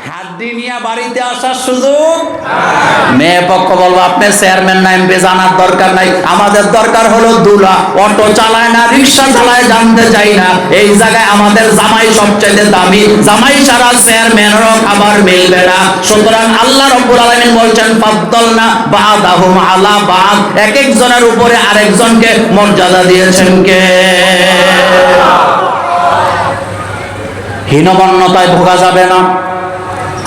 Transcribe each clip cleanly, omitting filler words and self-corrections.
হাড্ডি নিয়ে বাড়িতে আসার সুযোগ। মেয়ে পক্ষ বলবো আপনি চেয়ারম্যান না এমপি জানার দরকার নাই, আমাদের দরকার হলো দুলা। অটো চালায় না, রিক্সা চালায়, জানতে চাই না। এই জায়গায় আমাদের জামাই সবচেয়ে দামি, জামাই ছাড়া চেয়ারম্যানেরও খাবার মিলবে না। সুতরাং আল্লাহ রাব্বুল আলামিন বলছেন ফাদ্দালনা বা'দাহুম আলা বা'দ, এক একজনের উপরে আরেকজনকে মর্যাদা দিয়েছেন কে? হীনমন্যতায় ভোগা যাবে না।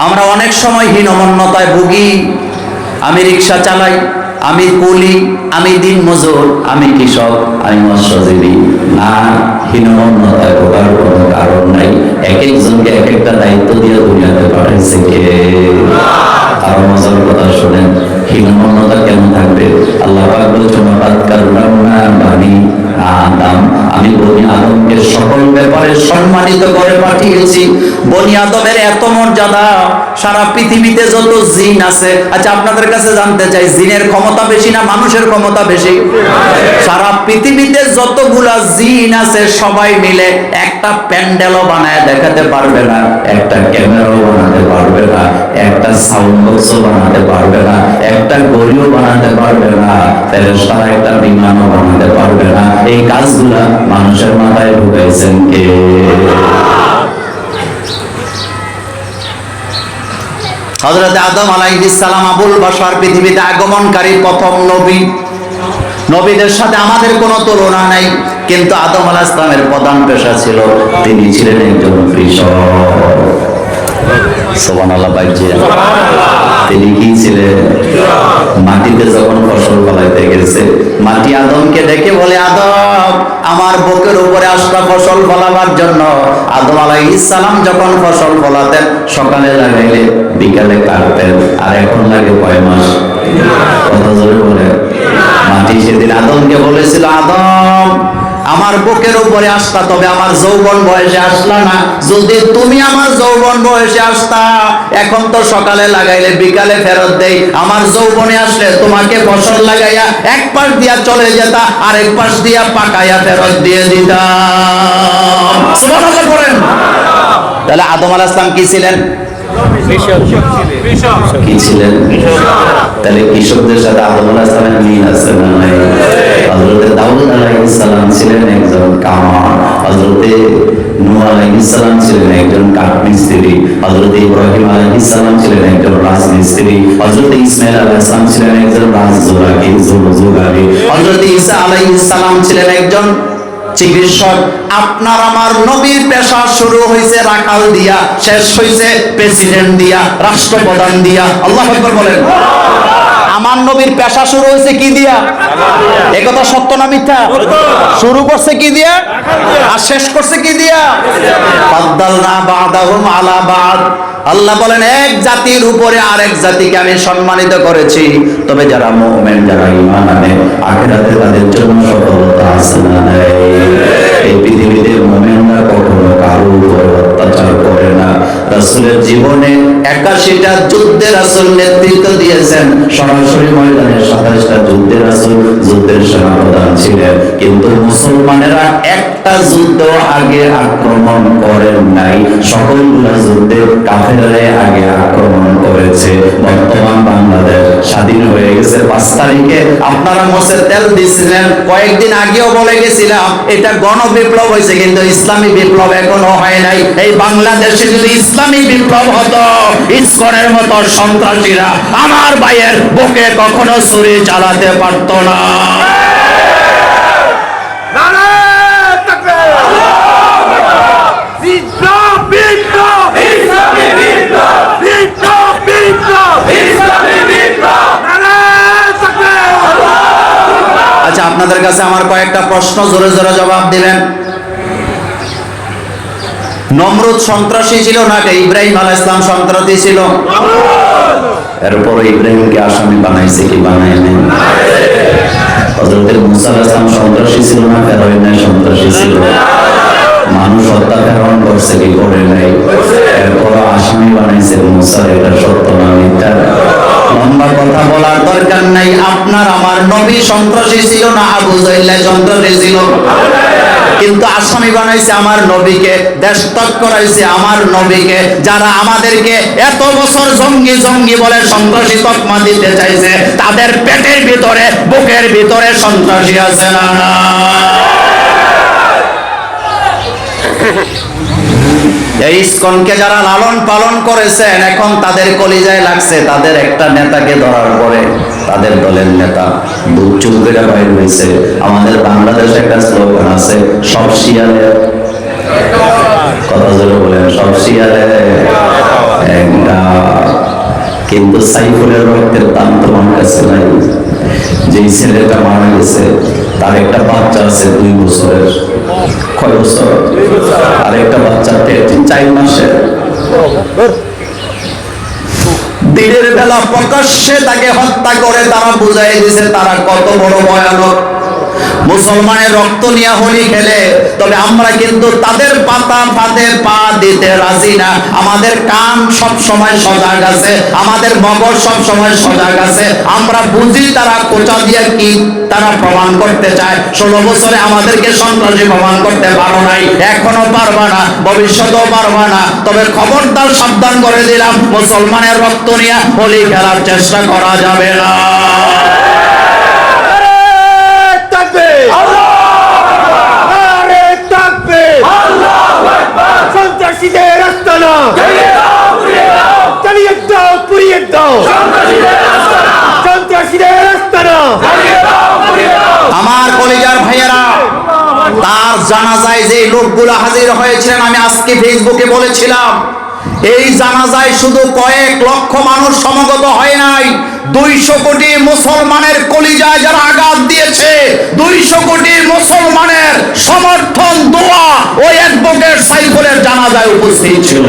আমরা অনেক সময় হীনমন্যতায় ভুগি। আমি রিক্সা চালাই, আমি কুলি, আমি দিন মজুর, আমি কৃষক, আমি মৎস্যজীবী। না, হীনমন্যতায় ভোগার কোনো কারণ নাই। এক একজনকে এক একটা দায়িত্ব দিয়ে দুনিয়াতে পাঠাইছে কে? আরো মজার কথা শুনেন, হীনমন্যতা কেন থাকবে? আল্লাহ পাক বলেছেন কাররামনা বানি আদম, আমি বনি আদমকে সকল ব্যাপারে সম্মানিত করে পাঠিয়েছি। বনি আদমের এত মর্যাদা, সারা পৃথিবীতে যত জিন আছে। আচ্ছা, আপনাদের কাছে জানতে চাই, জিনের ক্ষমতা বেশি না মানুষের ক্ষমতা বেশি? সারা পৃথিবীতে যতগুলা জিন আছে সবাই মিলে একটা প্যান্ডেলও বানায় দেখাতে পারবে না, একটা ক্যামেরাও বানাতে পারবে না, একটা সাউন্ড বক্সও বানাতে পারবে না, একটা গড়িও বানাতে পারবে না, ফেরেশতারা একটা বিমানও বানাতে পারবে না। এই কাজগুলা মানুষের মাথায় ঢুকাইছেন কে? হযরত আদম আলাইহিস সালাম আবুল বাশার, পৃথিবীতে আগমনকারী প্রথম নবী। নবীদের সাথে আমাদের কোনো তুলনা নাই, কিন্তু আদম আলাইহিস সালামের প্রধান পেশা ছিল, তিনি ছিলেন একজন কৃষক। সুবহানাল্লাহ বাইজি। তিনি কি ছিলেন? মাটিতে যখন ফসল ফলাইতে গেছে, মাটি আদমকে ডেকে বলে, আদম, আমার বুকের উপরে আসটা ফসল ফলাবার জন্য। আদম আলাইহিস সালাম যখন ফসল ফলাতেন, সকালে লাগাইলে বিকালে কাটতেন। আর এখন লাগে কয় মাস? কথা জোরে বলে। মাটি সেদিন আদমকে বলেছিল, আদম, আমার বুকের উপরে আসতা, তবে আমার যৌবন বয়সে আসলা না। যদি তুমি আমার যৌবন বয়সে আসতা, এখন তো সকালে লাগাইলে বিকালে ফেরত দেই, আমার যৌবনে আসলে তোমাকে ফসল লাগাইয়া এক পাশ দিয়া চলে যেতা, আর এক পাশ দিয়া পাকাইয়া ফেরত দিয়ে দিতাম। সুবহানাল্লাহ বলেন। তাহলে আদম আলাইহিস সালাম কি ছিলেন? কি ছিলেন? তাহলে কৃষকদের সাথে আদম আলাইহিস সালামের মিল আছে না নাই? হযরত দাউদ আলাইহিস সালাম ছিলেন একজন কামার, হযরত নূহ আলাইহিস সালাম ছিলেন একজন কাঠমিস্ত্রি, হযরত ইব্রাহিম আলাইহিস সালাম ছিলেন একজন রাজমিস্ত্রি, হযরত ইসমাঈল আলাইহিস সালাম ছিলেন একজন রাজজোগাড়ি, হযরত ঈসা আলাইহিস সালাম ছিলেন একজন চিকিৎসক। আপনার আমার নবীর পেশা শুরু হয়েছে রাখাল দিয়া, শেষ হয়েছে প্রেসিডেন্ট দিয়া, রাষ্ট্রপ্রধান দিয়া। আল্লাহু আকবার বলেন। আমার নবীর পেশা শুরু হয়েছে কি দিয়া? একথা সত্য না মিথ্যা? শুরু করছে কি দিয়া আর শেষ করছে কি দিয়া? ফাদ্দালনা বা'দাহুম আলা বা'দ। আল্লাহ বলেন, এক জাতির উপরে আরেক জাতিকে আমি সম্মানিত করেছি। তবে যারা মুমিন, যারা ঈমান আনে, আখিরাতে তাদের জন্য সফলতা আছে না নাই? এই পৃথিবীতে মুমিনরা কখনো কারো উপর অত্যাচার করে না। রাসূলের জীবনে 81টা যুদ্ধে রাসূল নেতৃত্ব দিয়েছেন। সরাসরি ময়দানে 27টা যুদ্ধে রাসূল যুদ্ধের সেনাপ্রধান ছিলেন। কিন্তু মুসলমানেরা একটা যুদ্ধ আগে আক্রমণ করেন নাই, সকলগুলো যুদ্ধে কাফেররা আগে আক্রমণ করেছে। বর্তমান বাংলাদেশ স্বাধীন হয়ে গেছে 5 তারিখে। আপনারা মোষের তেল দিছিলেন, কয়েকদিন আগেও বলে গেছিলাম এটা গণবিপ্লব হয়েছে, কিন্তু ইসলামী বিপ্লব এখনো হয় নাই। এই বাংলাদেশে যদি ইসলামী বিপ্লব হতো, ইসকনের মতো সন্ত্রাসীরা আমার ভাইয়ের বুকে কখনো ছুরি চালাতে পারতো না। আচ্ছা, আপনাদের কাছে আমার কয়েকটা প্রশ্ন, জোরে জোরে জবাব দিবেন। নমরুদ সন্ত্রাসী ছিল নাকি ইব্রাহিম আলাইহিস সালাম সন্ত্রাসী ছিল? এরপর ইব্রাহিমকে আসামি বানাইছে কি বানায় নাই? হযরত মুসা আলাইহিস সালাম সন্ত্রাসী ছিল না ফেরাউনের সন্ত্রাসী ছিল? মানুষ হত্যা ফেরাউন করছে কি করে নাই? এরপর আসামি বানাইছে মুসা। এটা সত্য না মিথ্যা? লম্বা কথা বলার দরকার নাই। আপনার আমার নবী সন্ত্রাসী ছিল না আবু জাহেল সন্ত্রাসী ছিল? কিন্তু আসামি বানাইছে আমার নবীকে, দেশত্যাগ করাইছে আমার নবীকে। যারা আমাদেরকে এত বছর জঙ্গি জঙ্গি বলে সন্ত্রাসী তকমা দিতে চাইছে, তাদের পেটের ভিতরে বুকের ভিতরে সন্ত্রাসী আছে না? এই ইসকনকে যারা লালন পালন করেছেন, এখন তাদের কলিজায় লাগছে তাদের একটা নেতাকে ধরার পরে তাদের দলের নেতা দুধ চুলকেরা বাইর হয়েছে। আমাদের বাংলাদেশে একটা স্লোগান আছে, সব শিয়ালে, কথা জোরে বলেন, সব শিয়ালে একটা। কিন্তু সাইফুলের রক্তের দাম তোমার কাছে নাই। যেই ছেলেটা মারা গেছে তার একটা বাচ্চা আছে 2 বছরের, কয় বছর? আর একটা বাচ্চা 4 মাসের। দিনের বেলা প্রকাশ্যে তাকে হত্যা করে তারা বুঝাই দিয়েছে তারা কত বড় ভয়ানক। মুসলমানের রক্ত নিয়ে হোলি খেলে, তবে আমরা কিন্তু তাদের পাতা ফাঁদে পা দিতে রাজি না। আমাদের কান সব সময় সজাগ আছে, আমাদের মগজ সব সময় সজাগ আছে। আমরা বুঝি তারা কোচা দিয়ে কি তারা প্রমাণ করতে চায়। 16 বছরে আমাদেরকে সন্ত্রাসী প্রমাণ করতে পারো নাই, এখনো পারবা না, ভবিষ্যতেও পারবা না। তবে খবরদার সাবধান করে দিলাম, মুসলমানের রক্ত নিয়ে হোলি খেলার চেষ্টা করা যাবে না। আমার কলিজার ভাইয়েরা, তার জানাজায় যে লোকগুলো হাজির হয়েছিলেন, আমি আজকে ফেসবুকে বলেছিলাম, এই জানাজায় শুধু কয়েক লক্ষ মানুষ সমবেত হয় নাই, 200 কোটি মুসলমানের কলিজায় যারা আঘাত দিয়েছে, 200 কোটি মুসলমানের সমর্থন দোয়া ওই অ্যাডভোকেট সাইফুলের জানাজায় উপস্থিত ছিল।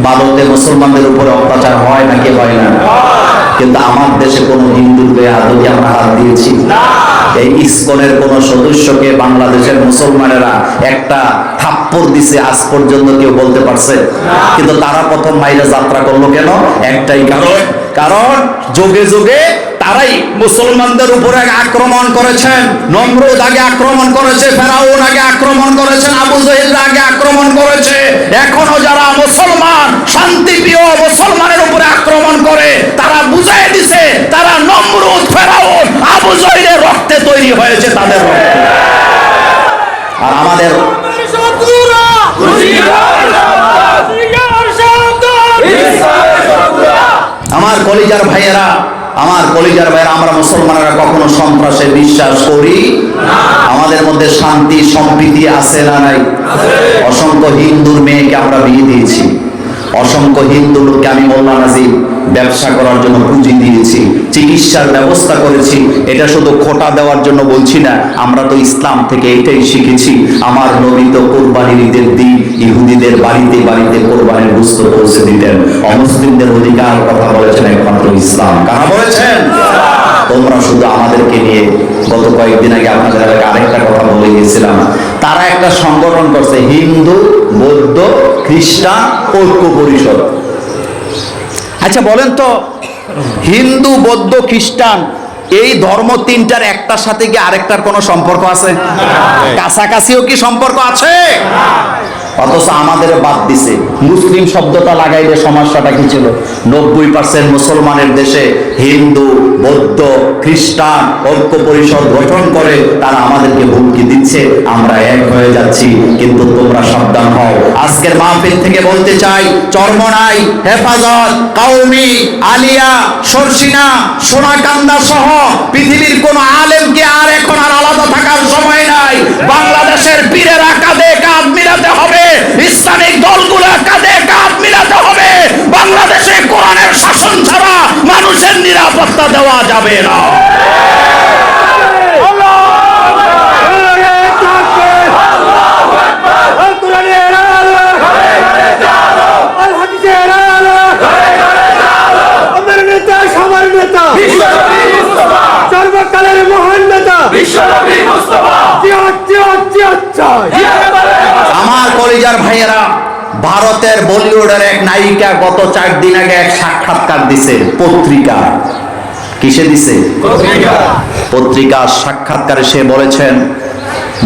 ভারতে মুসলমানদের উপরে অত্যাচার হয় নাকি হয় না? কিন্তু আমার দেশে কোন হিন্দুর গায়ে আদতে আমরা হাত দিয়েছি? এই ইসকনের কোন সদস্যকে বাংলাদেশের মুসলমানেরা একটা থাপ্পড় দিছে আজ পর্যন্ত কেউ বলতে পারছে? কিন্তু তারা প্রথম মাইলে যাত্রা করলো কেন? একটাই কারণ যোগে যোগে তারাই মুসলমানদের উপরে আক্রমণ করেছেন। নমরুদ আগে আক্রমণ করেছে, ফেরাউন আগে আক্রমণ করেছেন, আবু জাহেল আগে আক্রমণ করেছে। এখনো যারা মুসলমান শান্তিপ্রিয় মুসলমানের উপরে আক্রমণ করে, তারা বুঝাই দিছে তারা নমরুদ, ফেরাউন, আবু জাহেলের রক্তে তৈরি হয়েছে তাদের রক্ত। আর আমাদের আমার কলিজার ভাইয়েরা, আমরা মুসলমানেরা কখনো সন্ত্রাসে বিশ্বাস করি না। আমাদের মধ্যে শান্তি সম্প্রীতি আছে না নাই? অসংখ্য হিন্দুর মেয়েকে আমরা বিয়ে দিয়েছি, অসংখ্য হিন্দু লোককে আমি মোল্লা নাজিব ব্যবসা করার জন্য পুঁজি দিয়েছি, চিকিৎসার ব্যবস্থা করেছি। এটা শুধু খোটা দেওয়ার জন্য বলছি না, আমরা তো ইসলাম থেকে এটাই শিখেছি। আমার নবী তো কোরবানির ঈদের দিন ইহুদিদের বাড়িতে বাড়িতে কোরবানির গোশত পৌঁছে দিতেন। অমুসলিমদের অধিকার কথা বলেছেন একমাত্র ইসলাম। কারা বলেছেন? তোমরা শুধু আমাদেরকে নিয়ে গত কয়েকদিন আগে আপনাদের আরেকটা কথা বলে গিয়েছিলাম, তারা একটা সংগঠন করছে, হিন্দু বৌদ্ধ খ্রিস্টান ঐক্য পরিষদ। আচ্ছা বলেন তো, হিন্দু বৌদ্ধ খ্রিস্টান এই ধর্ম তিনটার একটার সাথে কি আরেকটার কোনো সম্পর্ক আছে? কাছাকাছিও কি সম্পর্ক আছে? অথচ আমাদের বাদ দিছে। মুসলিম শব্দটা লাগাইলে সমস্যাটা কি ছিল? 90% মুসলমানের দেশে হিন্দু বৌদ্ধ খ্রিস্টান ঐক্য পরিষদ গঠন করে তারা আমাদেরকে হুমকি দিচ্ছে, আমরা এক হয়ে যাচ্ছি। কিন্তু তোমরা সাবধান হও। আজকের মাহফিল থেকে বলতে চাই, চরমনাই, হেফাজত, কাউমি, আলিয়া, সরসিনা, সোনাকান্দা সহ পৃথিবীর কোন আলেমকে আর এখন আর আলাদা থাকার সময় নাই। বাংলাদেশের পীরেরা কাঁধে কাঁধ মিলাতে হবে, ইসলামিক দলগুলো কাঁধে কাঁধ মিলাতে হবে। বাংলাদেশে কোরআনের শাসন ছাড়া মানুষের নিরাপত্তা দেওয়া যাবে না। সর্বকালের মহান নেতা আমার কলিজার ভাইয়েরা, ভারতের বলিউডের এক নায়িকা গত 4 দিন আগে এক সাক্ষাৎকার দিছে পত্রিকা। কিসে দিছে? পত্রিকার সাক্ষাৎকারে সে বলেছেন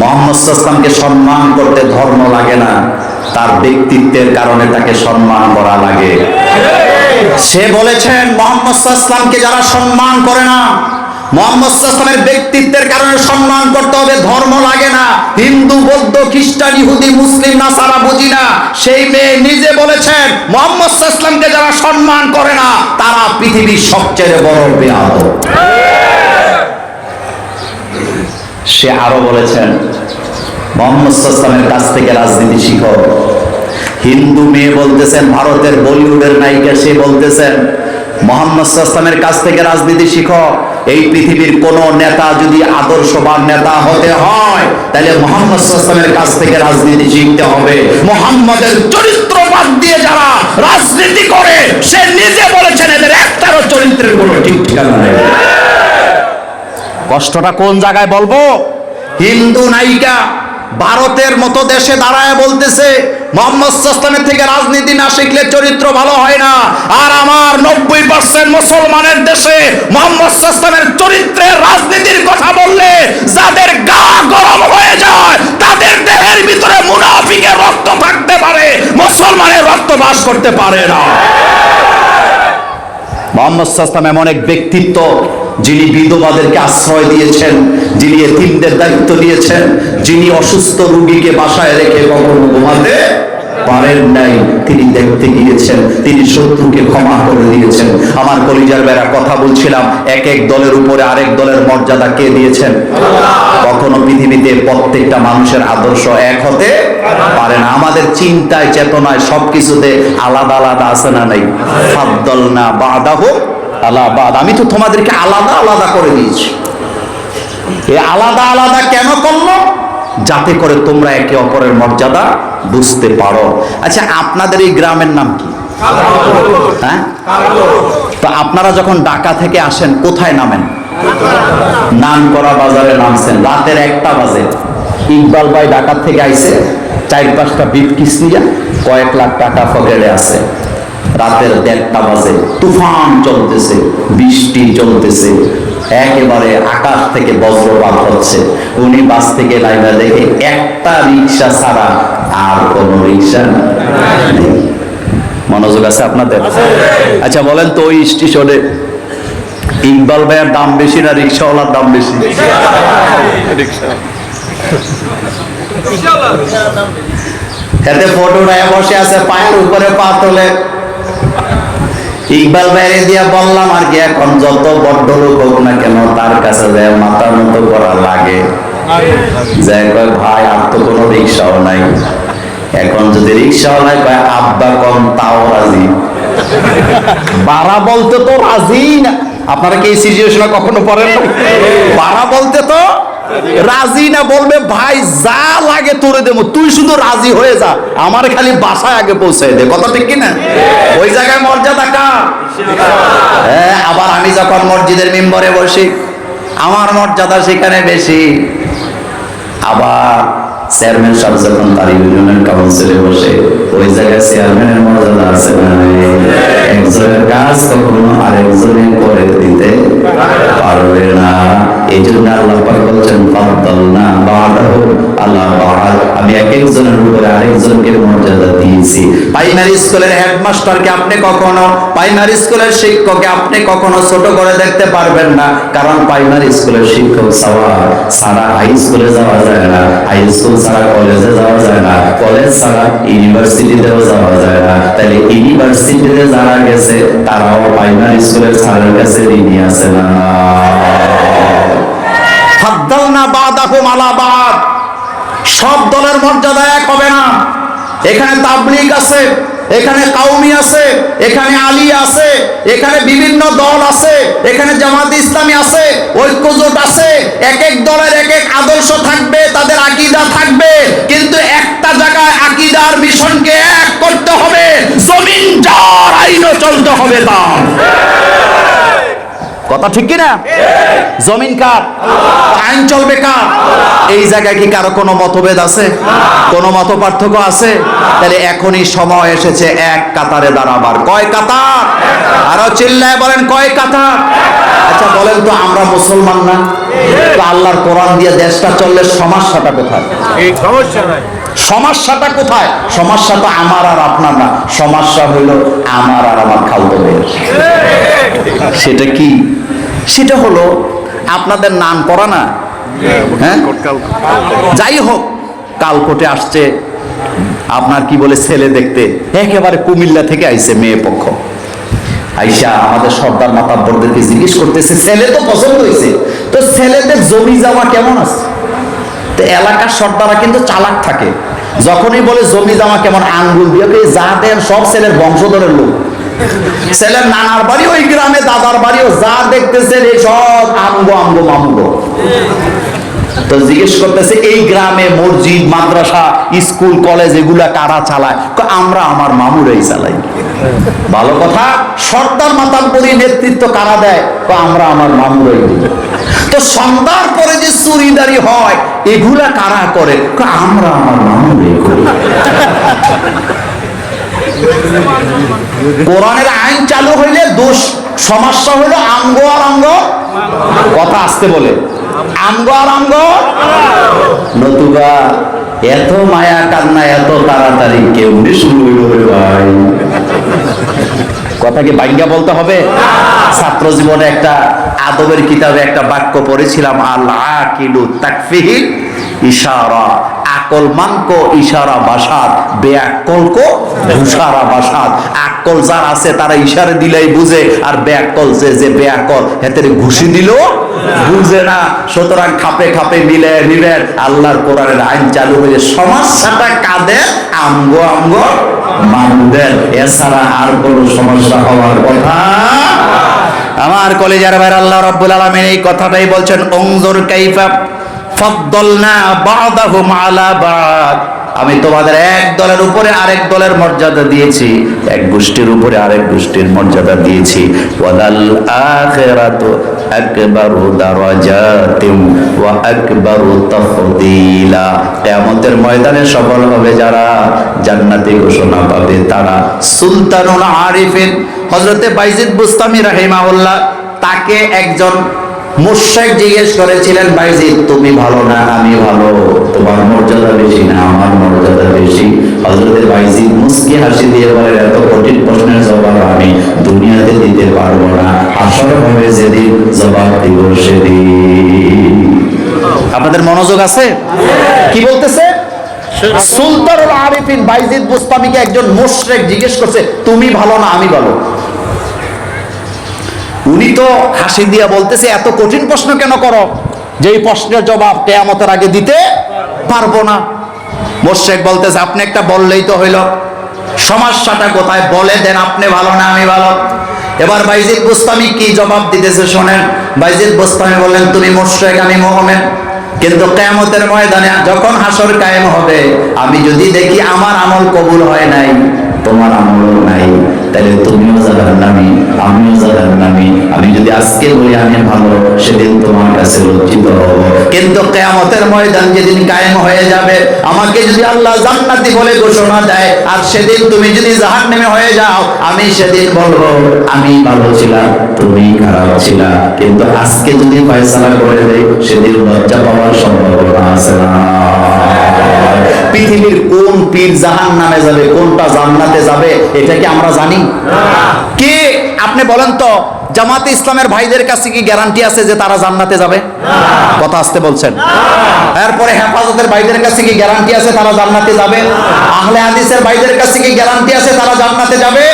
মুহাম্মদ সাল্লাল্লাহু আলাইহি ওয়াসাল্লামকে সম্মান করতে ধর্ম লাগে না, তার ব্যক্তিত্বের কারণে তাকে সম্মান করা লাগে। সে বলেছেন মুহাম্মদ সাল্লাল্লাহু আলাইহি ওয়াসাল্লামকে যারা সম্মান করে না, মুহাম্মদ সাল্লাল্লাহু আলাইহি ওয়াসাল্লামের ব্যক্তিত্বের কারণে সম্মান করতে হবে, ধর্ম লাগে না। হিন্দু, বৌদ্ধ, খ্রিস্টান, ইহুদি, মুসলিম, নাসারা বুঝি না। সেই মেয়ে নিজে বলেছেন মুহাম্মদ সাল্লাল্লাহু আলাইহি ওয়াসাল্লামকে যারা সম্মান করে না তারা পৃথিবীর সবচেয়ে বড় বেয়াদব। সে আরো বলেছেন মুহাম্মদ সাল্লাল্লাহু আলাইহি ওয়াসাল্লামের কাছ থেকে রাজনীতি শিখো। হিন্দু মেয়ে বলতেছেন, ভারতের বলিউডের নায়িকা সে বলতেছেন মুহাম্মদ সাল্লাল্লাহু আলাইহি ওয়াসাল্লামের কাছ থেকে রাজনীতি শিখো। এই পৃথিবীর কোন নেতা যদি আদর্শবান নেতা হতে হয় তাহলে মুহাম্মদ সাল্লাল্লাহু আলাইহি ওয়াসাল্লামের কাছ থেকে রাজনীতি শিখতে হবে। মুহাম্মদের চরিত্র বাদ দিয়ে যারা রাজনীতি করে সে নিজে বলেছেন এদের একটারও চরিত্রের কোনো ঠিক ঠিকানা নেই। কষ্টটা কোন জায়গায় বলবো? হিন্দু নায়িকা ভারতের মতো দেশে দাঁড়ায় বলতেছে মুহাম্মদ সাল্লাল্লাহু আলাইহি ওয়াসাল্লামের থেকে রাজনীতি না শিখলে চরিত্র ভালো হয় না। আর আমার 90% মুসলমানের দেশে মুহাম্মদ সাল্লাল্লাহু আলাইহি ওয়াসাল্লামের চরিত্রের রাজনীতির কথা বললে যাদের গা গরম হয়ে যায়, তাদের দেহের ভিতরে মুনাফিকের রক্ত থাকতে পারে, মুসলমানের রক্ত বাস করতে পারে না। মুহাম্মদ সাল্লাল্লাহু আলাইহি ওয়াসাল্লাম এমন এক ব্যক্তিত্ব যিনি বিধবাদেরকে আশ্রয় দিয়েছেন, যিনি এতিমদের দায়িত্ব দিয়েছেন, যিনি অসুস্থ রোগীকে বাসায় রেখে কখনো ঘুমাতে পারেন নাই, তিনি দেখতে গিয়েছেন, তিনি শত্রুকে ক্ষমা করে দিয়েছেন। আমার কলিজার বেড়া কথা বলছিলাম, এক এক দলের উপরে আরেক দলের মর্যাদা কে দিয়েছেন? কখনো পৃথিবীতে প্রত্যেকটা মানুষের আদর্শ এক হতে পারে না। আমাদের চিন্তায় চেতনায় সবকিছুতে আলাদা আলাদা আছে না নাই? ফাদ্দালনা বাদাহুম আলা বাদ। আমি তো তোমাদেরকে আলাদা আলাদা করে দিয়েছি। এই আলাদা আলাদা কেন করলো? যাতে করে তোমরা একে অপরের মর্যাদা বুঝতে পারো। আচ্ছা, আপনাদের এই গ্রামের নাম কি? হ্যাঁ, তো আপনারা যখন ঢাকা থেকে আসেন কোথায় নামেন? নামকরা বাজারে নামছেন। রাতের 1টা বাজে ইকবাল ভাই ঢাকা থেকে আইছে, 4-5টা বিফ কিস নিয়ে কয়েক লাখ টাকা পকেটে আছে। রাতের 1:30 বাজে তুফান চলতেছে, বৃষ্টি চলতেছে, একেবারে আকাশ থেকে বজ্রপাত হচ্ছে। উনি বাস থেকে লাইভা দেখে একটা রিক্সা ছাড়া আর কোন রিক্সা নেই। মনোযোগ আছে আপনাদের? আচ্ছা বলেন তো, ওই স্টেশনে ইকবাল ভাইয়ের দাম বেশি না রিক্সাওয়ালার দাম বেশি? এতে ফটো রায় বসে আছে, পায়ের উপরে পা তোলে। ইকবাল ভাইরে দিয়া বললাম আর কি, এখন যত বড্ড লোক হোক না কেন তার কাছে যায় মাথা মতো করা লাগে। যাই কয় ভাই আর তো কোনো রিক্সাও নাই। এখন যদি রিক্সাওয়ালায় কয় আব্বা কম তাও রাজি, বাড়া বলতে তো রাজি না। আপনারা কি এই সিচুয়েশনে কখনো পড়েন? বাড়া বলতে তো রাজি না, বলবে ভাই যা লাগে তোরে দেবো, তুই শুধু রাজি হয়ে যা, আমার খালি বাসায় আগে পৌঁছে দে। কথা ঠিক কিনা? ওই জায়গায় মর্যাদা কার? হ্যাঁ, আবার আমি যখন মসজিদের মিম্বরে বসি আমার মর্যাদা সেখানে বেশি। আবার চেয়ারম্যান সাহেব যখন তার ইউনিয়নের কাউন্সিলে বসে ওই জায়গায় চেয়ারম্যানের মর্যাদা আছে না? একজনের কাজ কখনো আরেকজনের করে দিতে পারবে না। এই জন্য আল্লাহ পাক বলছেন ফাদ্দালনা বা'দাহু আলা বা'দ, আমি এক একজনের উপরে আরেকজনকে মর্যাদা দিয়েছি। প্রাইমারি স্কুলের হেডমাস্টারকে আপনি কখনো, প্রাইমারি স্কুলের শিক্ষককে আপনি কখনো ছোট করে দেখতে পারবেন না, কারণ প্রাইমারি স্কুলের শিক্ষক ছাড়া হাই স্কুলে যাওয়া যায় না, হাই স্কুল ছাড়া কলেজে যাওয়া যায় না, কলেজ ছাড়া ইউনিভার্সিটিতেও যাওয়া যায় না। তাহলে ইউনিভার্সিটিতে যারা গেছে তারাও প্রাইমারি স্কুলের স্যারের কাছে ঋণী আছে না? ফাদ্দালনা বা'দাহুম আলা বা'দ। সব দলের মর্যাদা এক হবে না। এখানে তাবলীগ আছে, এখানে কাউমি আছে, এখানে আলী আছে, এখানে বিভিন্ন দল আছে, এখানে জামাত ইসলামী আছে, ঐক্যজোট আছে। এক এক দলের এক এক আদর্শ থাকবে, তাদের আকীদা থাকবে, কিন্তু একটা জায়গায় আকীদার মিশনকে এক করতে হবে, জমিন যার আইনও চলতে হবে তার। কথা ঠিক কিনা? জমিন কার? আইন চলবে কার? এই জায়গায় কি কারো কোনো মতভেদ আছে? কোনো মত পার্থক্য আছে? তাহলে এখনই সময় এসেছে এক কাতারে দাঁড়াবার। কয় কাতার? আরো চিল্লায় বলেন কয় কাতার? আচ্ছা বলেন তো, আমরা মুসলমান না? তো আল্লাহর কোরআন দিয়ে দেশটা চললে সমস্যাটা কোথায়? সমস্যাটা কোথায়? সমস্যা তো আমার আর আপনার না, সমস্যা হইল আমার আর আমার খালতো ভাইয়ের। সেটা কি? সেটা হলো আপনাদের নাম করা না, হ্যাঁ? যাই হোক, কাল কোর্টে আসছে আপনার কি বলে ছেলে দেখতে, একেবারে কুমিল্লা থেকে আইছে মেয়ে পক্ষ। আইসা আমাদের সর্দার মাতাব্বরদেরকে জিজ্ঞেস করতেছে, ছেলে তো পছন্দ হয়েছে, তো ছেলেদের জমি জমা কেমন আছে? তো এলাকার সর্দাররা কিন্তু চালাক থাকে, যখনই বলে জমি জমা কেমন, আঙ্গুল দিয়ে যা দেন সব ছেলের বংশধরের লোক। ছেলের নানার বাড়ি ওই গ্রামে, দাদার বাড়িও, যা দেখতেছেন এই সব আমগো আমগো মামগো। তো জিজ্ঞেস করতেছে, এই গ্রামে মসজিদ, মাদ্রাসা, স্কুল, কলেজ এগুলা কারা চালায়? আমরা আমার মামুরাই চালাই। ভালো কথা। সর্দার মাতাব্বরী নেতৃত্ব কারা দেয়? আমরা আমার মামুরাই দিই। তো সন্ধ্যার পরে যে চুরিদারি হয় এগুলা কারা করে? আমরা আমার মামুরাই করি। কোরআনের আইন চালু হইলে দোষ, সমস্যা হলো আঙ্গ আর অঙ্গ। কথা আসতে বলে, আঙ্গ আর অঙ্গ। নতুবা এত মায়া কান্না এত তাড়াতাড়ি কেমনি শুরু হইল ভাই? কথাকে বাইঙ্গা বলতে হবে। ছাত্র জীবনে একটা আদবের কিতাবে একটা বাক্য পড়েছিলাম, আল আকিলু তাকফিহি ইশারা, আকল মানকো ইশারা বাসাত, বেআক্কল কো ইশারা বাসাত। আকল যার আছে তারা ইশারা দিলেই বুঝে, আর বেআক্কল যে বেআক্কল হেতের ঘুষি দিল বুঝে না। সুতরাং খাপে খাপে মিলে নিবেন। আল্লাহর কোরআনের আইন চালু হয়ে সমস্যাটা কাদের? আমগো আমগো মানুষদের, এছাড়া আর কোনো সমস্যা হওয়ার কথা। আমার কলেজার ভাই, আল্লাহ রাব্বুল আলামিন এই কথাটাই বলছেন, উনজুর কাইফা ফাদ্দালনা বা'দাহুম আলা বা'দ। আমি তোমাদের এক দলের উপরে আরেক দলের মর্যাদা দিয়েছি, এক গোষ্ঠীর উপরে আরেক গোষ্ঠীর মর্যাদা দিয়েছি। ওয়ালাল আখিরাতু আকবারু দারাজাতিন ওয়া আকবারু তাফদীলা। কিয়ামতের ময়দানে সফল হবে যারা, জান্নাতি ঘোষণা পাবে তারা। সুলতানুল আরিফিন হযরতে বাইজিদ বুস্তামি রাহিমাহুল্লাহ, তাকে একজন মুশরিক জিজ্ঞেস করেছিলেন, বাইজিদ তুমি ভালো না আমি ভালো, তোমার মর্যাদা বেশি না আমার মর্যাদা বেশি? হযরতে বাইজিদ মুস্কি হাসি দিয়ে বলেন, এত কঠিন প্রশ্নের জবাব আমি দুনিয়াতে দিতে পারবো না, আসর হবে যেদিন জবাব দিব সেদিন। আপনাদের মনোযোগ আছে? কি বলতেছে? সুলতানুল আরিফিন বাইজিদ বুস্তামিকে একজন মুশরিক জিজ্ঞেস করছে, তুমি ভালো না আমি ভালো? উনি তো হাসি দিয়া বলতেছে, এত কঠিন প্রশ্ন কেন করো, যে এই প্রশ্নের জবাব কিয়ামতের আগে দিতে পারবো না। মুশরিক বলতেছে, আপনি একটা বললেই তো হইল, সমস্যাটা কোথায় বলে দেন, আপনি ভালো না আমি ভালো। এবার বাইজিদ বুস্তামি কি জবাব দিতেছে শোনেন। বাইজিদ বুস্তামি বললেন, তুমি মুশরিক আমি মুমিন, কিন্তু কিয়ামতের ময়দানে যখন হাসর কায়েম হবে, আমি যদি দেখি আমার আমল কবুল হয় নাই, তোমার আমলও নাই, তাহলে তুমিও জাহান্নামী আমিও জাহান্নামী। আমি যদি আজকে বলি আমি ভালো, সেদিন তোমার কাছে লজ্জিত হব। কিন্তু কিয়ামতের ময়দান যেদিন কায়েম হয়ে যাবে, আমাকে যদি আল্লাহ জান্নাতি বলে ঘোষণা দেয়, আর সেদিন তুমি যদি জাহান্নামী হয়ে যাও, আমি সেদিন বলবো আমি ভালো ছিলাম তুমি খারাপ ছিলা। কিন্তু আজকে যদি ফয়সালা করে দেই, সেদিন লজ্জা পাওয়ার সম্ভাবনা আছে না। পৃথিবীর কোন পীর জাহান্নামে যাবে, কোনটা জান্নাতে যাবে, এটা কি আমরা জানি? কে আপনি বলেন তো, জামাতে ইসলামের ভাইদের কাছে কি গ্যারান্টি আছে যে তারা জান্নাতে যাবে? কথা আসতে বলছেন। এরপরে হেফাজতের ভাইদের কাছে কি গ্যারান্টি আছে তারা জান্নাতে যাবে? আহলে হাদিসের ভাইদের কাছে কি গ্যারান্টি আছে তারা জান্নাতে যাবে?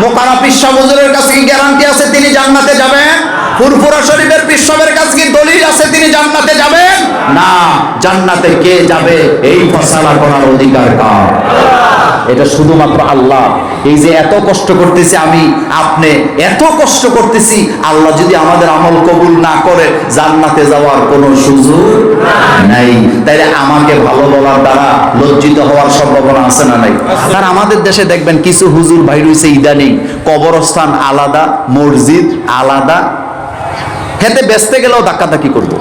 মোকারা পিসা হুজুরের কাছে কি গ্যারান্টি আছে তিনি জান্নাতে যাবেন? ফুরফুরা শরীফের পিসবের কাছে কি দলিল আছে তিনি জান্নাতে যাবেন? না। জান্নাতে কে যাবে এই ফয়সালা করার অধিকার কার? এটা শুধুমাত্র আল্লাহ। এই যে এত কষ্ট করতেছি আমি আপনি, এত কষ্ট করতেছি, আল্লাহ যদি আমাদের আমল কবুল না করে জান্নাতে যাওয়ার কোনো সুযোগ নাই। তাইলে আমাকে ভালো বলার দ্বারা লজ্জিত হওয়ার সম্ভাবনা আছে না নাই? আর আমাদের দেশে দেখবেন কিছু হুজুর ভাই রয়েছে ইদানিং, কবরস্থান আলাদা, মসজিদ আলাদা, হেতে বেচতে গেলেও ধাক্কাধাক্কি করবো,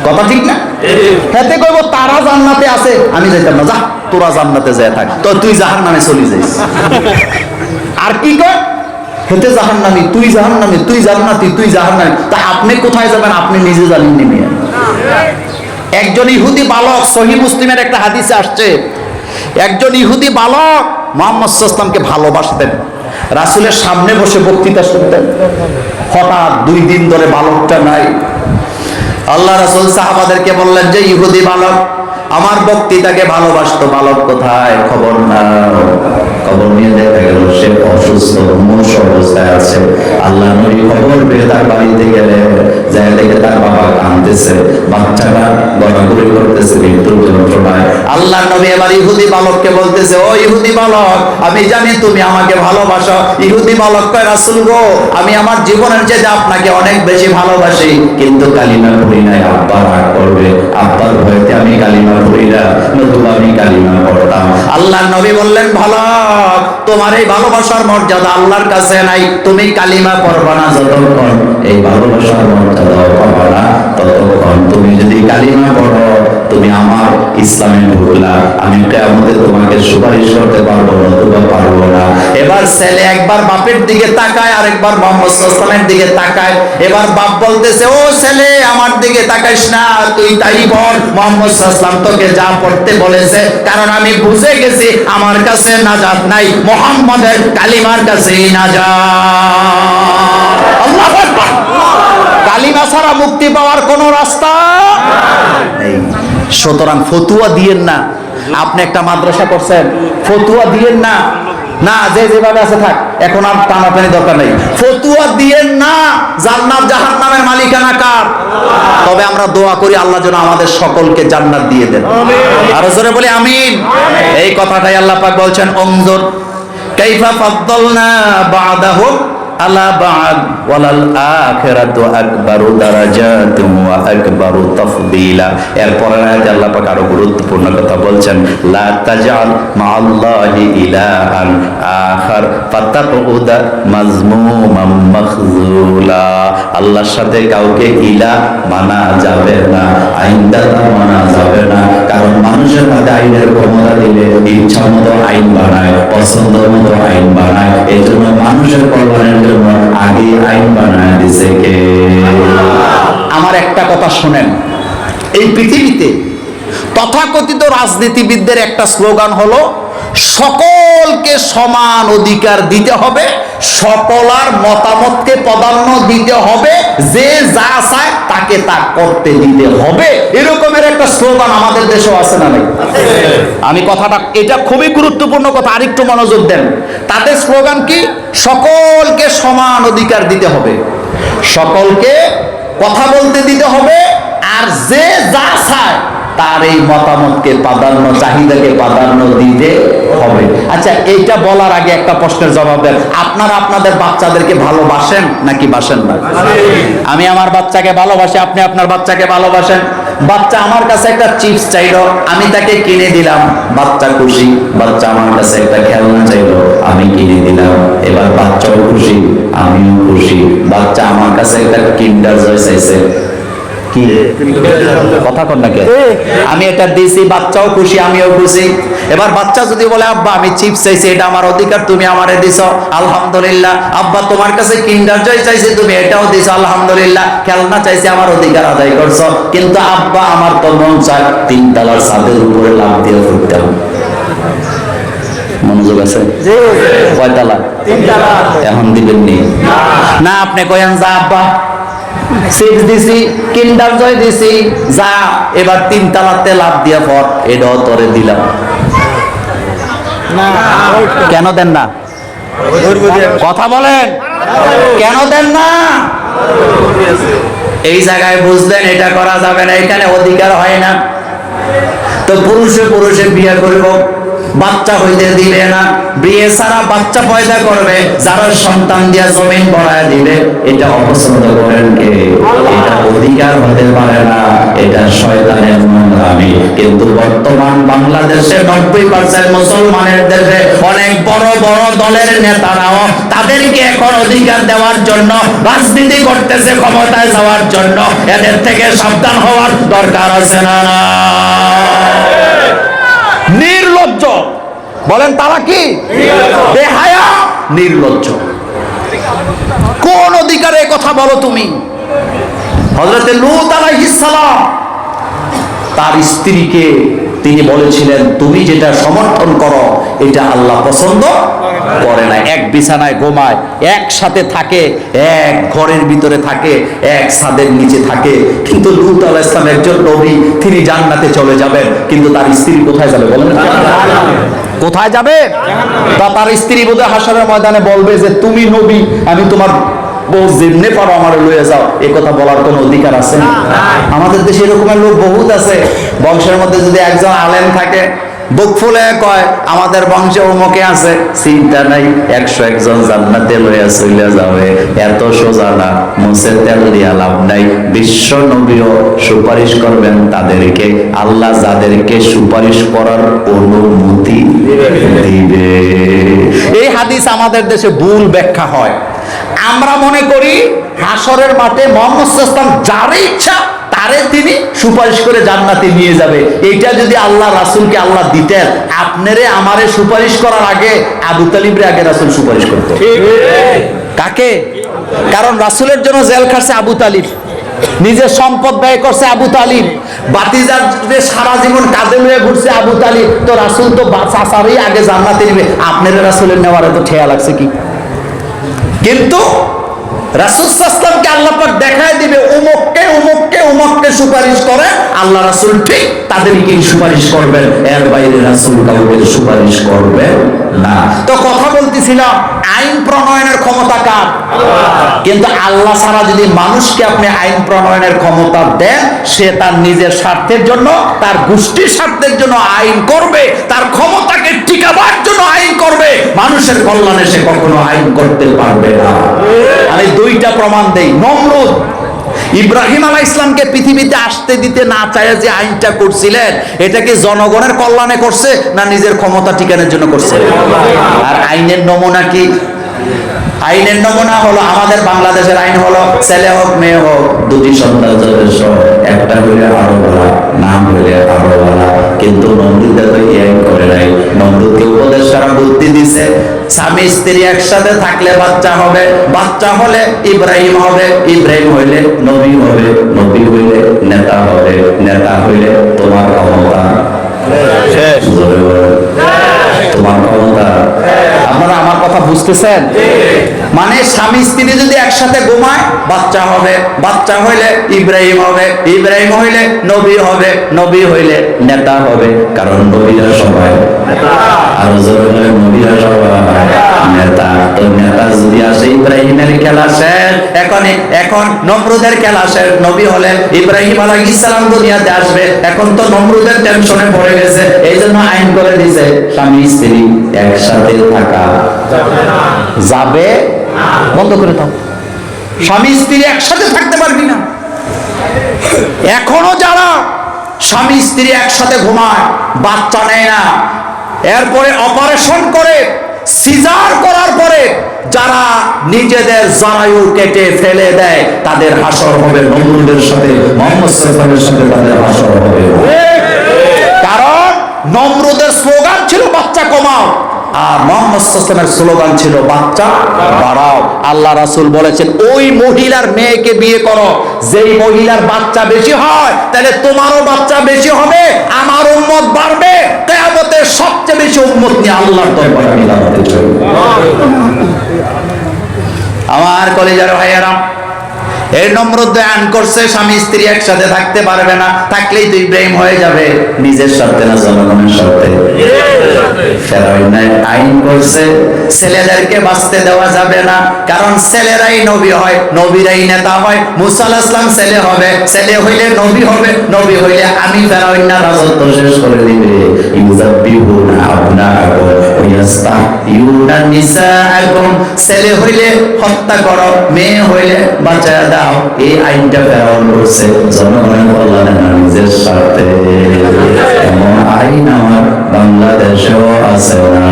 কথা ঠিক না? হেতে কইব তারা জান্নাতে আছে, আমি যাইতাম না, যা তোরা জান্নাতে যায় থাক, তো তুই জাহান্নামে চলে যাইস। আর কি কর, হেতে জাহান্নামী, তুই জাহান্নামী, তুই জান্নাতি, তুই জাহান্নামী। তা আপনি কোথায় যাবেন আপনি নিজে জানেন নি। একজন ইহুদি বালক, সহিহ মুসলিমের একটা হাদিসে আসছে, একজন ইহুদি বালক মুহাম্মদ সাল্লাল্লাহু আলাইহি ওয়াসাল্লামকে ভালোবাসতেন, রাসূলের সামনে বসে বক্তৃতা শুনতেন। হঠাৎ 2 দিন ধরে বালকটা নাই। আল্লাহ রাসূল সাহাবাদেরকে বললেন যে ইহুদি বালক আমার বক্তৃতাকে ভালোবাসতো, বালক কোথায়, খবর নাও। খবর নিয়ে দেখা গেল সে অসুস্থ, মুমূর্ষ অবস্থায় আছে। আল্লাহ নবী খবর পেয়ে তার বাড়িতে গেলেন, যাই দেখে তার বাবা কাঁদতেছে, বাচ্চাটা গড়াগড়ি করতেছে মৃত্যুর যন্ত্রণায়। আল্লাহ নবী এবার ইহুদি বালককে বলতেছে, ও ইহুদি বালক, আমি জানি তুমি আমাকে ভালোবাসো। ইহুদি বালক কয়, রাসূল গো, আমি আমার জীবনের চেয়ে আপনাকে অনেক বেশি ভালোবাসি, কিন্তু কালিমা পড়ি নাই, আব্বা রাগ করবে, আব্বার ভয়তে আমি কালিমা পড়ি না, নতুবা আমি কালিমা পড়তাম। আল্লাহ নবী বললেন, ভালো, তোমার এই ভালোবাসার মর্যাদা আল্লাহর কাছে নাই, তুমি কালিমা পড়বা না যতক্ষণ এই ভালোবাসার মর্যাদা পাবা না ততক্ষণ। তুমি যদি কালিমা পড়ো তুমি আমার ইসলামে ঢুকলা, আমি কিয়ামতে তোমাকে সুপারিশ করতে পারবো না, নতুবা পারবো না। এবার ছেলে একবার বাপের দিকে তাকায়, আরেকবার মুহাম্মদ সাল্লাল্লাহু আলাইহি ওয়াসাল্লামের দিকে তাকায়। এবার বাপ বলতেছে, ও ছেলে আমার দিকে তাকাইস না, তুই তাই পড়, মুহাম্মদ সাল্লাল্লাহু আলাইহি ওয়াসাল্লাম তোকে যা পড়তে বলেছে, কারণ আমি বুঝে গেছি আমার কাছে নাজাত নাই, মুহাম্মাদের কালিমার কাছেই নাজাত। আল্লাহু আকবার। কালিমা ছাড়া মুক্তি পাওয়ার কোনো রাস্তা নেই। সুতরাং ফতুয়া দিয়েন না। আপনি একটা মাদ্রাসা করছেন, ফতুয়া দিয়েন না, না যে যেভাবে আছে থাক, এখন আর টানাটানি দরকার নেই। ফতুয়া দিয়েন না। জান্নাত জাহান্নামের মালিকানা কার? তবে আমরা দোয়া করি আল্লাহ যেন আমাদের সকলকে জান্নাত দিয়ে দেন। আর জোরে বলি আমিন। এই কথাটাই আল্লাহ পাক বলছেন, উনজুর কাইফা ফাদ্দালনা বা'দাহুম আলা বা'দ ওয়ালাল আখিরাতু আকবারু দারাজাতুন ওয়া আকবারু তাফদীলা। এরপরের আয়াতে আল্লাহ পাক আরো গুরুত্বপূর্ণ কথা বলছেন, লা তাজআল মা'আল্লাহি ইলাহান আখার ফাতাকুদা মাজমুমান মাখজুলা। আল্লাহর সাথে কাউকে ইলাহ মানা যাবে না, আইনদাতা মানা যাবে না, কারণ মানুষের হাতে আইনের ক্ষমতা দিলে ইচ্ছা মতো আইন বানায়, পছন্দ মতো আইন বানায়। এই জন্য মানুষের কল্যাণের জন্য আগে আইন বানায় দিছে কে? আমার একটা কথা শোনেন, এই পৃথিবীতে তথাকথিত রাজনীতিবিদদের একটা স্লোগান হলো, সকলকে সমান অধিকার দিতে হবে, সকলের মতামতকে প্রাধান্য দিতে হবে, যে যা চায় তাকে তা করতে দিতে হবে। এরকমের একটা স্লোগান আমাদের দেশেও আছে না নাই? আমি কথাটা, এটা খুবই গুরুত্বপূর্ণ কথা, আরেকটু মনোযোগ দেন। তাদের স্লোগান কি? সকলকে সমান অধিকার দিতে হবে, সকলকে কথা বলতে দিতে হবে, আর যে যা চায় তার এই মতামতকে প্রাধান্য, চাহিদাকে প্রাধান্য দিতে হবে। আচ্ছা, এইটা বলার আগে একটা প্রশ্নের জবাব দেন। আপনারা আপনাদের বাচ্চাদেরকে ভালোবাসেন নাকি বাসেন না? আমি আমার বাচ্চাকে ভালোবাসি, আপনি আপনার বাচ্চাকে ভালোবাসেন। বাচ্চা আমার কাছে একটা চিপস চাইলো, আমি তাকে কিনে দিলাম, বাচ্চা খুশি। বাচ্চা আমার কাছে একটা খেলনা চাইলো, আমি কিনে দিলাম, এবার বাচ্চাও খুশি, আমিও খুশি। বাচ্চা আমার কাছে একটা কিন্ডার জয় চাইছে, কথা কন নাকি, আমি এটা দিয়েছি, বাচ্চাও খুশি, আমিও খুশি। এবার বাচ্চা যদি বলে, আব্বা আমি চিপস চাইছি, এটা আমার অধিকার, তুমি আমারে দিছো, আলহামদুলিল্লাহ। আব্বা তোমার কাছে কিন্ডার জয় চাইছি, তুমি এটাও দিছো, আলহামদুলিল্লাহ। খেলনা চাইছি, আমার অধিকার আদায় করছো। কিন্তু আব্বা আমার তো মন চায় 3 তলার ছাদের উপরে লাফ দিয়ে ফুটতাম। মনোযোগ আছে? কয়তলা? 3 তলা। এখন দিবেন নি না? আপনি কয়েন, যা আব্বা চিপস দিছি, কিন্ডার জয় দিছি, যা এবার 3 তলাতে লাফ দিয়া পর, এটাও তোরে দিলাম। কেন দেন না? কথা বলেন, কেন দেন না? এই জায়গায় বুঝলেন এটা করা যাবে না, এখানে অধিকার হয় না। তো পুরুষে পুরুষে বিয়ে করব, বাচ্চা হইতে দিবে না, বিয়ে ছাড়া বাচ্চা পয়দা করবে, যারা সন্তান দিয়া জমিন ভরায় দিবে, এটা অপছন্দ করেন কে? এটা অধিকার হতে পারে না, এটা শয়তানের নোংরামি। কিন্তু বর্তমান বাংলাদেশে 90% মুসলমানের দেশে অনেক বড় বড় দলের নেতারাও তাদেরকে এখন অধিকার দেওয়ার জন্য রাজনীতি করতেছে, ক্ষমতায় যাওয়ার জন্য। এদের থেকে সাবধান হওয়ার দরকার আছে না? নির্লজ্জ বলেন, তারা কি? বেহায়া, নির্লজ্জ। কোন অধিকারে কথা বলো তুমি? হযরতে লূত আলাইহিস সালাম তার স্ত্রীকে তিনি বলেছিলেন, তুমি যেটা সমর্থন করো এটা আল্লাহ পছন্দ করে না। এক বিছানায় ঘুমায়, একসাথে থাকে, এক ঘরের ভিতরে থাকে, এক ছাদের নিচে থাকে। কিন্তু লূত আলাইহিস সালাম একজন নবী, তিনি জান্নাতে চলে যাবেন, কিন্তু তার স্ত্রী কোথায় যাবে বলেন? কোথায় যাবে? তা তার স্ত্রী বোধহয় হাসরের ময়দানে বলবে যে, তুমি নবী, আমি তোমার বউ, যেমনে পারো আমার লয়ে যাও। এই কথা বলার কোনো অধিকার আছে? আমাদের দেশে এরকমের লোক বহুত আছে। বংশের মধ্যে যদি একজন আলেম থাকে, বুক ফুলে কয় আমাদের বংশে অমুকে আছে, চিন্তা নাই, 101 জন জান্নাতে লইয়া চলে যাবে। এত সোজা না, মুছে তেল দিয়া লাভ নাই। বিশ্ব নবীও সুপারিশ করবেন তাদেরকে, আল্লাহ যাদেরকে সুপারিশ করার অনুমতি দিবে। এই হাদিস আমাদের দেশে ভুল ব্যাখ্যা হয়। আমরা মনে করি হাসরের মাঠে মুহাম্মদ সাল্লাল্লাহু আলাইহি ওয়াসাল্লাম যার ইচ্ছা তারে তিনি সুপারিশ করে জান্নাতে নিয়ে যাবে। এইটা যদি আল্লাহ রাসূলকে আল্লাহ দিতেন, আপনারে আমারে সুপারিশ করার আগে আবু তালিবরে আগে রাসূল সুপারিশ করত। কাকে? কারণ রাসূলের জন্য জেল খাটছে আবু তালিব, নিজের সম্পদ ব্যয় করছে আবু তালিব, বাতিজার যে সারা জীবন কাজে লয়ে ঘুরছে আবু তালিব। তো রাসূল তো চাচারই আগে জান্নাতে নিবে, আপনারে রাসূলের নেওয়ার এত ঠেয়া লাগছে কি? কিন্তু রাসূল সাল্লাল্লাহু আলাইহি ওয়াসাল্লামকে আল্লাহ পাক দেখায় দিবে, অমুককে অমুককে অমুককে সুপারিশ করে, আল্লাহ রাসূল ঠিক তাদেরকেই সুপারিশ করবেন, এর বাইরে রাসূল কাউকে সুপারিশ করবেন না। তো কথা বলতেছিলাম, আইন প্রণয়নের ক্ষমতা কার? কিন্তু আল্লাহ ছাড়া যদি মানুষকে আপনি আইন প্রণয়নের ক্ষমতা দেন, সে তার নিজের স্বার্থের জন্য, তার গোষ্ঠীর স্বার্থের জন্য আইন করবে, তার ক্ষমতাকে টিকাবার জন্য আইন করবে, মানুষের কল্যাণে সে কখনো আইন করতে পারবে না। আমি দুইটা প্রমাণ দেই। নমরুদ ইব্রাহিম আলাইহিস সালামকে পৃথিবীতে আসতে দিতে না চায় যে আইনটা করছিলেন, এটা কি জনগণের কল্যাণে করছে না নিজের ক্ষমতা টিকানোর জন্য করছে? আর আইনের নমুনা কি? আইনের নমুনা হলো আমাদের বাংলাদেশের আইন হলো, ছেলে হোক মেয়ে হোক, দুটি সন্তান যথেষ্ট, একটা হইলে আরো বলা, নাম হইলে আরো বলা। কিন্তু নমরুদ তো আইন করে নাই। নমরুদকে উপদেশ করা বুদ্ধি দিছে, স্বামী স্ত্রী একসাথে থাকলে বাচ্চা হবে, বাচ্চা হলে ইব্রাহিম হবে, ইব্রাহিম হইলে নবী হবে, নবী হইলে নেতা হবে, নেতা হইলে তোমার ক্ষমতা শেষ। তোমার ক্ষমতা। আপনারা আমার কথা বুঝতেছেন? মানে স্বামী স্ত্রী যদি একসাথে ঘুমায়, বাচ্চা হবে, বাচ্চা হইলে ইব্রাহিম হবে, ইব্রাহিম হইলে নবী হবে, নবী হইলে নেতা হবে। কারণ নবীরা সবাই, আর জোরে নবীরা সবাই নেতা। তো নেতা যদি আসে, ইব্রাহিমের খেলা শেষ, এখন নমরুদের খেলা শেষ। নবী হলে ইব্রাহিম আলাইহিস সালাম দুনিয়াতে আসবে, এখন তো নমরুদের টেনশনে পড়ে গেছে, এই জন্য আইন করে দিয়েছে স্বামী স্ত্রী একসাথে থাকা যাবে। বন্ধ করে দাও, স্বামী স্ত্রী একসাথে থাকতে পারবি না। এখনো যারা স্বামী স্ত্রী একসাথে ঘুমায়, বাচ্চা নেয় না, এরপরে অপারেশন করে, সিজার করার পরে যারা নিজেদের জরায়ু কেটে ফেলে দেয়, তাদের হাসর হবে নমরুদের সাথে, মুহাম্মদ সাল্লাল্লাহু আলাইহি ওয়াসাল্লামের সাথে তাদের হাসর হবে। কারণ নমরুদের স্লোগান ছিল বাচ্চা কমাও, আর মুহাম্মদ সাল্লাল্লাহু আলাইহি ওয়াসাল্লামের স্লোগান ছিল বাচ্চা বাড়াও। আল্লাহ রাসূল বলেছেন, ওই মহিলার মেয়েকে বিয়ে করো যেই মহিলার বাচ্চা বেশি হয়, তাহলে তোমারও বাচ্চা বেশি হবে, আমার উম্মত বাড়বে, কিয়ামতের সবচেয়ে বেশি উম্মত নিয়ে আল্লাহর দরবারে মিলাতে চলবে। আমার কলিজার ভাইয়েরা, এই নমরুদ আইন করছে স্বামী স্ত্রী একসাথে থাকতে পারবে না, থাকলেই তো ইব্রাহিম হয়ে যাবে। নিজের স্বার্থে না, জনগণের স্বার্থে। ফেরাউন আইন করছে ছেলেদেরকে বাঁচতে দেওয়া যাবে না, কারণ ছেলেরাই নবী হয়, নবীরাই নেতা হয়। মুসা আলাইহিস সালাম ছেলে হবে, ছেলে হইলে নবী হবে, নবী হইলে আমি ফেরাউন রাজত্ব শেষ করে দিবে। ইউযাব্বিহুনা আবনা ছেলে হইলে হত্যা করো, মেয়ে হইলে বাঁচায় দাও। এই আইনটা ফেরাউন করছে জনগণের কল্যাণে না নিজের স্বার্থে। এমন আইন আমার বাংলাদেশেও আছে না।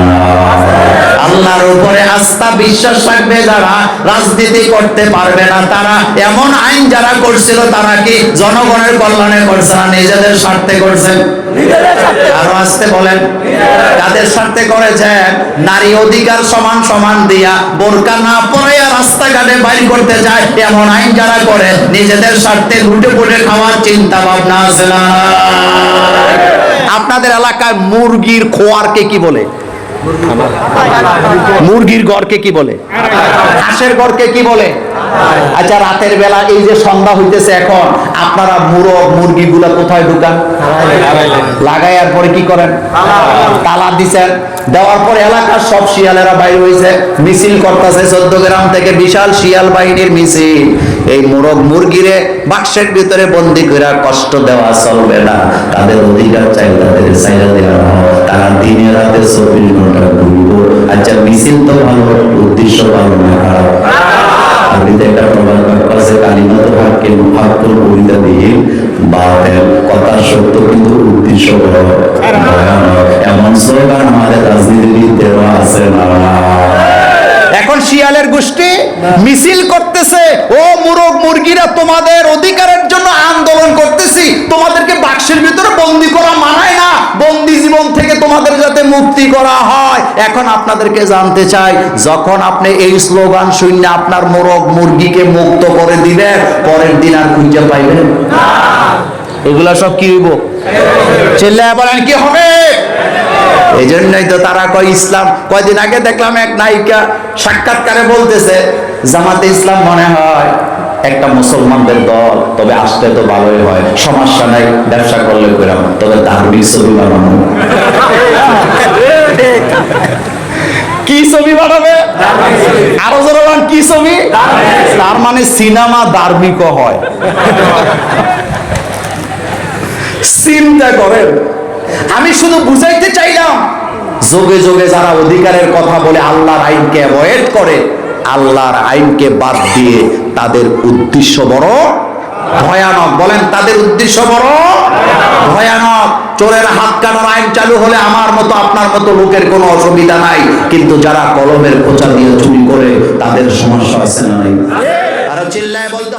আল্লাহর উপরে আস্থা বিশ্বাস রাখবে যারা, রাজনীতি করতে পারবে না তারা। এমন আইন যারা করছিল তারা কি জনগণের কল্যাণে করছে না নিজেদের স্বার্থে করছে? আরো আসতে বলেন, কাদের স্বার্থে করেছেন? নারী অধিকার সমান সমান দিয়া বোরকা না পরাইয়া রাস্তাঘাটে বাইর করতে যায় এমন আইন যারা করে নিজেদের স্বার্থে লুটে পুটে খাওয়ার চিন্তা ভাবনা আছে না? আপনাদের এলাকায় মুরগির খোয়ারকে কি বলে? মুরগির গড়কে কি বলে? হাঁসের গড়কে কি বলে? আচ্ছা, রাতের বেলা এই যে সন্ধ্যা হইতেছে এখন, আপনারা মুরগিগুলা কোথায় ঢুকান? লাগাইয়ার পরে কি করেন? তালা দিছেন। দেওয়ার পর এলাকার সব শিয়ালেরা বাইরে হইছে, মিছিল করতেছে 14 গ্রাম থেকে বিশাল শিয়াল বাহিনীর মিছিল। এই মুরগিরে বাক্সের ভিতরে বন্দি করে কষ্ট দেওয়া চলবে না। তাদের অধিকার চাই, তাদের চাইলে দেওয়া হয়। তারা দিনে রাতে 24 ঘন্টা ঘুরবো। আচ্ছা, মিছিল তো ভালো, উদ্দেশ্য ভালো না খারাপ? আরবিতে একটা প্রবাদ বাক্য আছে, কালিমাত হাক্কে মুহাক্কুল উরিদা বিহি বাতিল। কথা সত্য কিন্তু উদ্দেশ্য ভয়ানক। এমন স্লোগান আমাদের রাজনীতিবিদদেরও আছে না? এখন শিয়ালের গোষ্ঠী মিছিল করতেছে, ও মুরগিরা তোমাদের অধিকারের জন্য আন্দোলন করতেছি, তোমাদেরকে বাক্সের ভিতরে বন্দি করা মানায় না, বন্দি জীবন থেকে তোমাদের যাতে মুক্তি করা হয়। এখন আপনাদেরকে জানতে চাই, যখন আপনি এই স্লোগান শুনে আপনার মুরগিকে মুক্ত করে দিবেন, পরের দিন আর খুঁজে পাইবেন না। এগুলা সব কি হইব? চিল্লায় বলেন কি হবে? এই জন্যই তো তারা কয় ইসলাম। কয়দিন আগে দেখলাম এক নায়িকা সাক্ষাৎকারে বলতেছে, জামাতে ইসলাম মনে হয় একটা মুসলমানদের দল, তবে আসলে তো ভালোই হয়, সমস্যা নাই, ব্যবসা করলে কইরাম, তবে ধার্মিক ছবি বানানো। কি ছবি বানাবে? আরো জোরে কি ছবি? তার মানে সিনেমা ধার্মিক হয়। চিন্তা করেন। আমি শুধু বুঝাইতে চাইলাম, যোগে যোগে যারা অধিকারের কথা বলে আল্লাহর আইনকে অ্যাভয়েড করে, আল্লাহর আইনকে বাদ দিয়ে, তাদের উদ্দেশ্য বড় ভয়ানক। বলেন, তাদের উদ্দেশ্য বড় ভয়ানক। চোরের হাত কাটার আইন চালু হলে আমার মতো আপনার মতো লোকের কোনো অসুবিধা নাই, কিন্তু যারা কলমের খোঁচা দিয়ে চুরি করে তাদের সমস্যা আছে না? নাই? আরো চিল্লায় বলতে